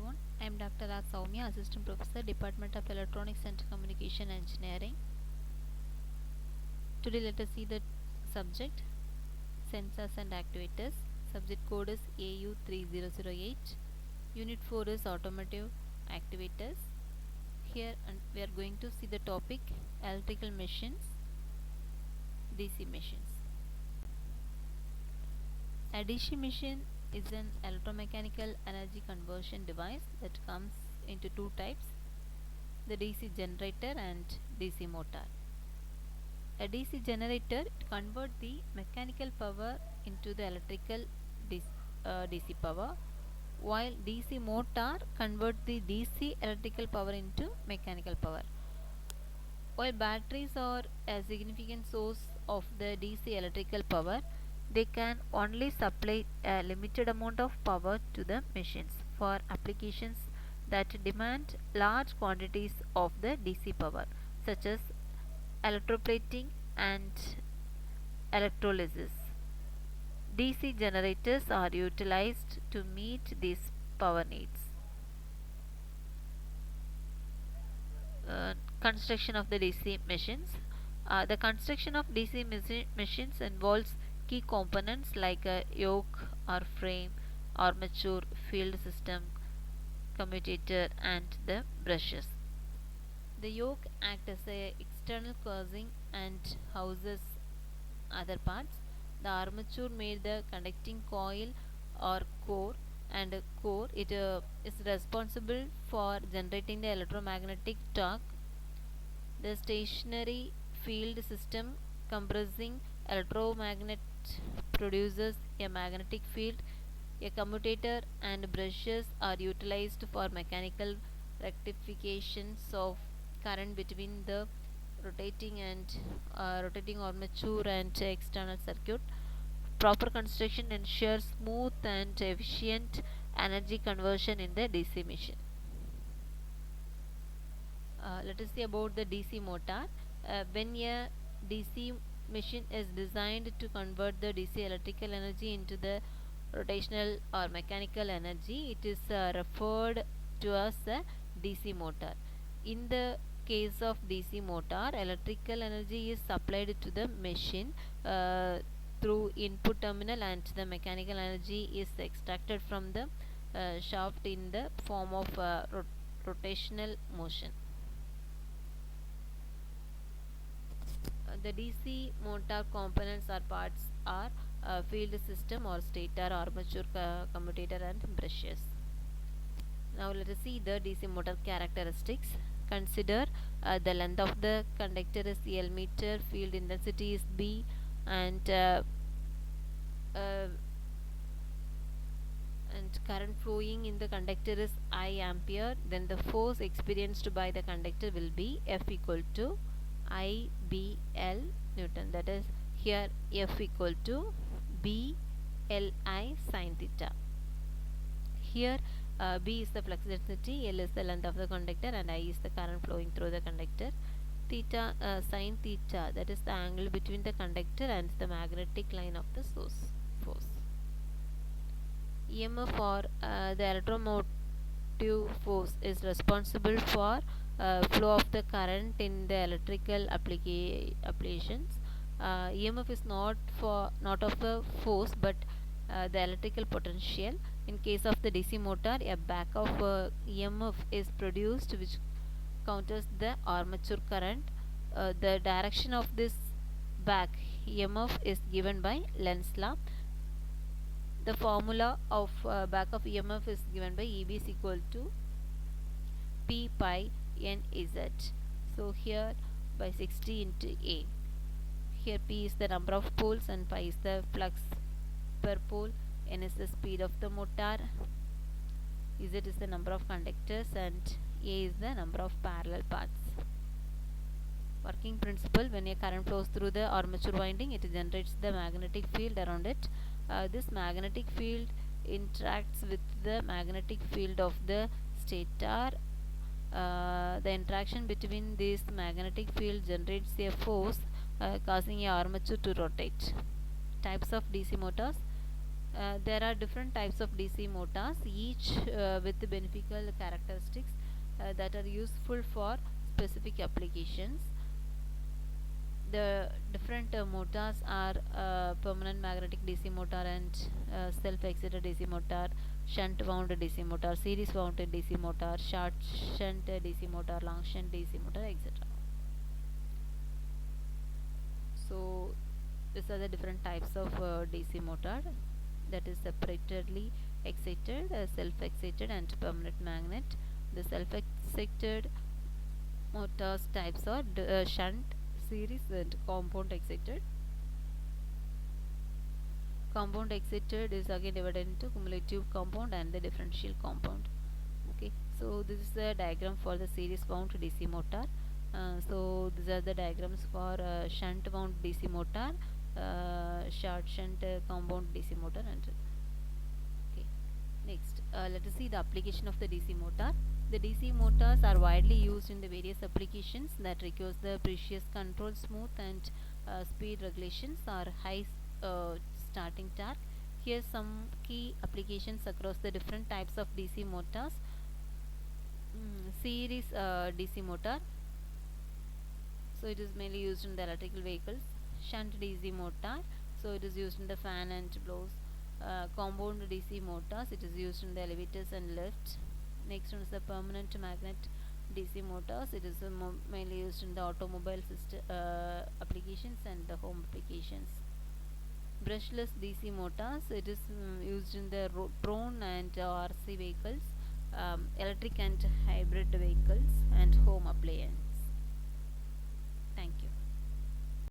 everyone. I am Dr. R. Soumya, Assistant Professor, Department of Electronics and Communication Engineering. Today let us see the subject Sensors and Actuators. Subject code is AU3008. Unit 4 is Automotive Actuators. Here we are going to see the topic Electrical Machines, DC Machines. A DC machine is an electromechanical energy conversion device that comes into two types, the DC generator and DC motor. A DC generator converts the mechanical power into the electrical DC power, while DC motor converts the DC electrical power into mechanical power. While batteries are a significant source of the DC electrical power, they can only supply a limited amount of power to the machines for applications that demand large quantities of the DC power, such as electroplating and electrolysis. DC generators are utilized to meet these power needs. Construction of the DC machines. The construction of DC machines involves key components like a yoke or frame, armature, field system, commutator, and the brushes. The yoke acts as a external casing and houses other parts. The armature made the conducting coil or core, and core it is responsible for generating the electromagnetic torque. The stationary field system comprising electromagnet produces a magnetic field. A commutator and brushes are utilized for mechanical rectifications of current between the rotating armature and external circuit. Proper construction ensures smooth and efficient energy conversion in the DC machine. Let us see about the DC motor. When a DC machine is designed to convert the DC electrical energy into the rotational or mechanical energy, it is referred to as a DC motor. In the case of DC motor, electrical energy is supplied to the machine through input terminal, and the mechanical energy is extracted from the shaft in the form of rotational motion. The DC motor components or parts are field system or stator, armature, commutator, and brushes. Now let us see the DC motor characteristics. Consider the length of the conductor is L meter, field intensity is B, and current flowing in the conductor is I ampere. Then the force experienced by the conductor will be F equal to IBL Newton. That is, here F equal to BLI sin theta. Here B is the flux density, L is the length of the conductor, and I is the current flowing through the conductor. Theta sin theta, that is the angle between the conductor and the magnetic line of the source force. EMF or the electromotive force is responsible for flow of the current in the electrical applications. EMF is not of a force, but the electrical potential. In case of the DC motor, a back of EMF is produced which counters the armature current. The direction of this back EMF is given by Lenz's law. The formula of back of EMF is given by EB is equal to P pi NZ. So here by 60 into A. Here P is the number of poles and pi is the flux per pole. N is the speed of the motor. Z is the number of conductors, and A is the number of parallel paths. Working principle: when a current flows through the armature winding, it generates the magnetic field around it. This magnetic field interacts with the magnetic field of the stator. The interaction between this magnetic field generates a force causing a armature to rotate. Types of DC motors: There are different types of DC motors, each with beneficial characteristics that are useful for specific applications. The different motors are permanent magnetic DC motor and self-excited DC motor, shunt wound DC motor, series wound DC motor, short shunt DC motor, long shunt DC motor, etc. So these are the different types of DC motor, that is separately excited, self-excited and permanent magnet. The self-excited motors types are shunt, series and compound excited. Compound excited is again divided into cumulative compound and the differential compound. Okay, so this is the diagram for the series wound DC motor. So these are the diagrams for shunt wound DC motor, short shunt compound DC motor, and okay. Next, let us see the application of the DC motor. The DC motors are widely used in the various applications that requires the precious control, smooth and speed regulations or high starting torque. Here some key applications across the different types of DC motors. Series DC motor, so it is mainly used in the electrical vehicles. Shunt DC motor, so it is used in the fan and blows. Compound DC motors, it is used in the elevators and lifts. Next one is the permanent magnet DC motors, it is mainly used in the automobile system applications and the home applications. Brushless DC motors, it is used in the drone and RC vehicles, electric and hybrid vehicles and home appliance.